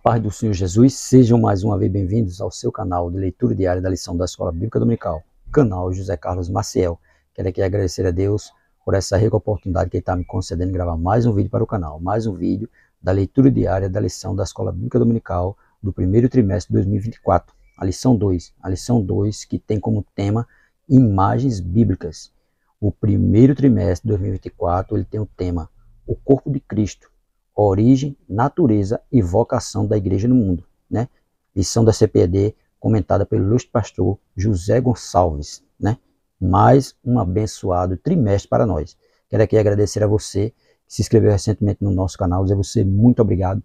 Paz do Senhor Jesus, sejam mais uma vez bem-vindos ao seu canal de leitura diária da lição da Escola Bíblica Dominical, canal José Carlos Maciel. Quero aqui agradecer a Deus por essa rica oportunidade que Ele está me concedendo de gravar mais um vídeo para o canal, mais um vídeo da leitura diária da lição da Escola Bíblica Dominical do primeiro trimestre de 2024, a lição 2 que tem como tema imagens bíblicas. O primeiro trimestre de 2024 ele tem o tema o corpo de Cristo, origem, natureza e vocação da igreja no mundo, né? Lição da CPED comentada pelo ilustre pastor José Gonçalves, né? Mais um abençoado trimestre para nós. Quero aqui agradecer a você que se inscreveu recentemente no nosso canal, dizer a você muito obrigado.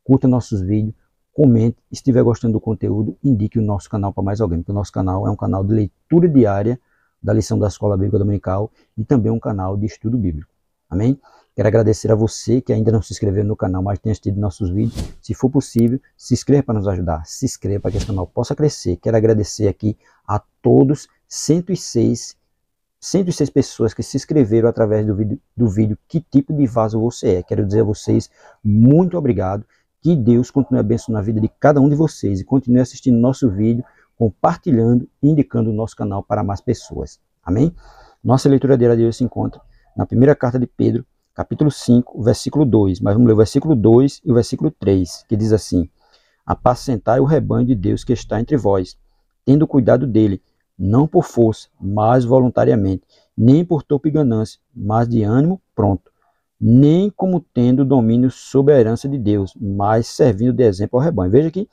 Curta nossos vídeos, comente, se estiver gostando do conteúdo, indique o nosso canal para mais alguém, porque o nosso canal é um canal de leitura diária da lição da Escola Bíblica Dominical e também um canal de estudo bíblico. Amém? Quero agradecer a você que ainda não se inscreveu no canal, mas tem assistido nossos vídeos. Se for possível, se inscreva para nos ajudar. Se inscreva para que esse canal possa crescer. Quero agradecer aqui a todos 106 pessoas que se inscreveram através do vídeo Que Tipo de Vaso Você É. Quero dizer a vocês muito obrigado. Que Deus continue abençoando a vida de cada um de vocês e continue assistindo nosso vídeo, compartilhando e indicando o nosso canal para mais pessoas. Amém? Nossa leitura diária de hoje se encontra na primeira carta de Pedro, capítulo 5, versículo 2, mas vamos ler o versículo 2 e o versículo 3, que diz assim: apacentai o rebanho de Deus que está entre vós, tendo cuidado dele, não por força, mas voluntariamente, nem por torpe ganância, mas de ânimo pronto, nem como tendo domínio sobre a herança de Deus, mas servindo de exemplo ao rebanho. Veja que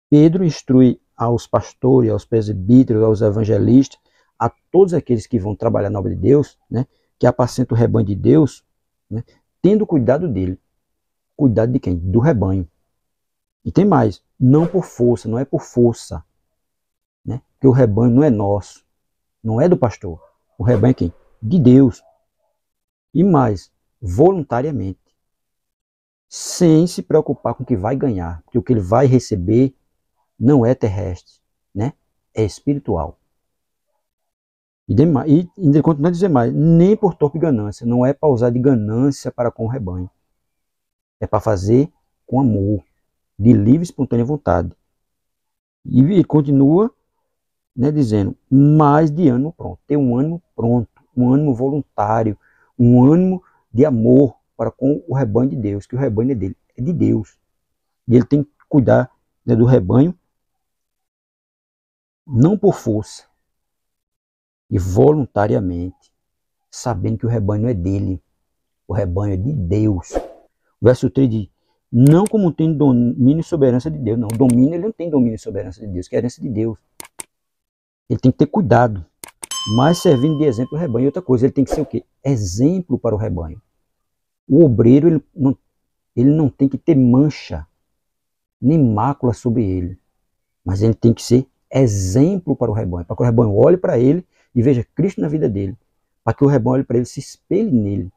Pedro instrui aos pastores, aos presbíteros, aos evangelistas, a todos aqueles que vão trabalhar na obra de Deus, né, que apacenta o rebanho de Deus, né, tendo cuidado dele. Cuidado de quem? Do rebanho. E tem mais, não por força, não é por força, né, porque o rebanho não é nosso, não é do pastor. O rebanho é quem? De Deus. E mais, voluntariamente, sem se preocupar com o que vai ganhar, porque o que ele vai receber não é terrestre, né, é espiritual. E ainda continua a dizer mais, nem por torpe ganância, não é para usar de ganância para com o rebanho. É para fazer com amor, de livre e espontânea vontade. E continua, né, dizendo, mas de ânimo pronto. Ter um ânimo pronto, um ânimo voluntário, um ânimo de amor para com o rebanho de Deus, que o rebanho é dele, é de Deus. E ele tem que cuidar, né, do rebanho, não por força, e voluntariamente, sabendo que o rebanho não é dele, o rebanho é de Deus. O verso 3 diz, não como tem domínio e soberania de Deus, não, domínio, ele não tem domínio e soberania de Deus, que é a herança de Deus. Ele tem que ter cuidado, mas servindo de exemplo ao rebanho. E outra coisa, ele tem que ser o quê? Exemplo para o rebanho. O obreiro, ele não tem que ter mancha, nem mácula sobre ele, mas ele tem que ser exemplo para o rebanho, para que o rebanho olhe para ele e veja Cristo na vida dele, para que o rebanho olhe para ele e se espelhe nele,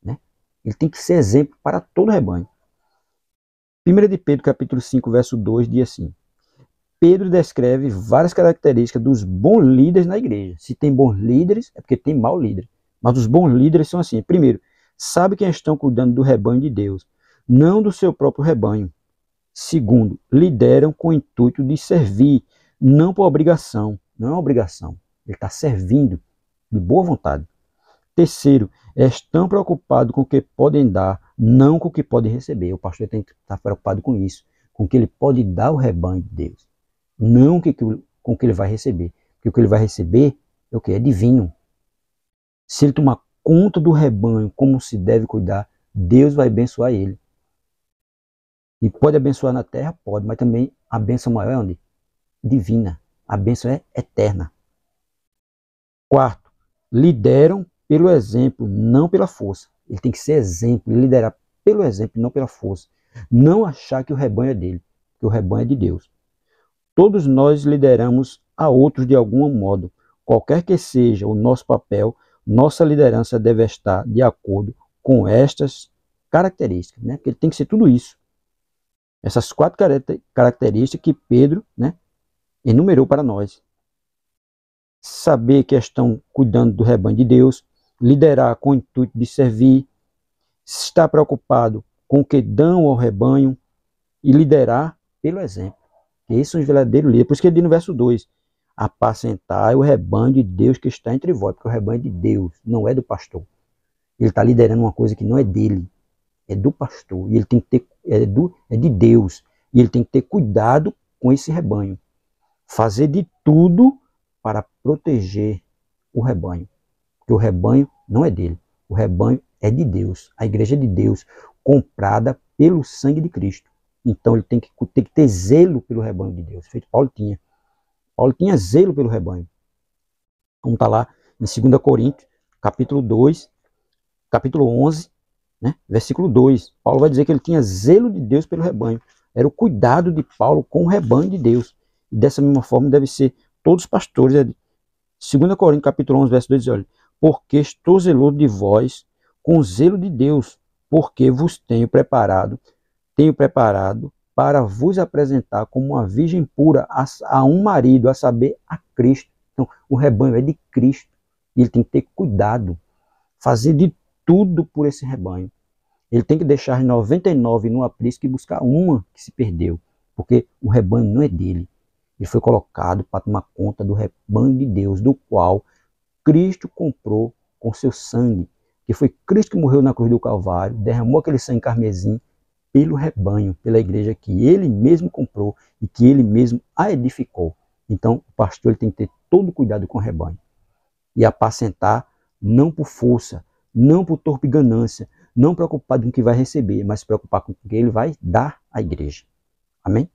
né? Ele tem que ser exemplo para todo o rebanho. 1 de Pedro, capítulo 5, verso 2, diz assim, Pedro descreve várias características dos bons líderes na igreja. Se tem bons líderes, é porque tem mau líder. Mas os bons líderes são assim, primeiro, sabe que estão cuidando do rebanho de Deus, não do seu próprio rebanho. Segundo, lideram com o intuito de servir, não por obrigação, não é uma obrigação. Ele está servindo de boa vontade. Terceiro, estão preocupados com o que podem dar, não com o que podem receber. O pastor tem que estar preocupado com isso, com o que ele pode dar ao rebanho de Deus, não com o que ele vai receber. Porque o que ele vai receber é o que? É divino. Se ele tomar conta do rebanho, como se deve cuidar, Deus vai abençoar ele. E pode abençoar na terra? Pode, mas também a bênção maior é onde? Divina. A bênção é eterna. Quarto, lideram pelo exemplo, não pela força. Ele tem que ser exemplo, liderar pelo exemplo, não pela força. Não achar que o rebanho é dele, que o rebanho é de Deus. Todos nós lideramos a outros de algum modo. Qualquer que seja o nosso papel, nossa liderança deve estar de acordo com estas características, né? Porque ele tem que ser tudo isso. Essas 4 características que Pedro, né, enumerou para nós. Saber que estão cuidando do rebanho de Deus, liderar com o intuito de servir, estar preocupado com o que dão ao rebanho, e liderar pelo exemplo. Esse é um verdadeiro líder. Por isso que ele diz no verso 2, apacentai o rebanho de Deus que está entre vós, porque o rebanho é de Deus, não é do pastor. Ele está liderando uma coisa que não é dele, é do pastor, e ele tem que ter, é de Deus, e ele tem que ter cuidado com esse rebanho, fazer de tudo para proteger o rebanho, porque o rebanho não é dele, o rebanho é de Deus, a igreja é de Deus, comprada pelo sangue de Cristo. Então ele tem que ter zelo pelo rebanho de Deus, feito Paulo tinha. Paulo tinha zelo pelo rebanho. Como está lá em 2 Coríntios, capítulo 2, capítulo 11, né, versículo 2. Paulo vai dizer que ele tinha zelo de Deus pelo rebanho. Era o cuidado de Paulo com o rebanho de Deus. E dessa mesma forma deve ser todos os pastores. 2 Coríntios, capítulo 11, verso 2, diz, olha, porque estou zeloso de vós com o zelo de Deus, porque vos tenho preparado para vos apresentar como uma virgem pura a um marido, a saber, a Cristo. Então, o rebanho é de Cristo. E ele tem que ter cuidado, fazer de tudo por esse rebanho. Ele tem que deixar 99 no aprisco e buscar uma que se perdeu, porque o rebanho não é dele. Ele foi colocado para tomar conta do rebanho de Deus, do qual Cristo comprou com seu sangue, que foi Cristo que morreu na cruz do Calvário, derramou aquele sangue carmesim pelo rebanho, pela igreja que ele mesmo comprou e que ele mesmo a edificou. Então, o pastor ele tem que ter todo cuidado com o rebanho e apacentar não por força, não por torpe ganância, não preocupado com o que vai receber, mas preocupado com o que ele vai dar à igreja. Amém?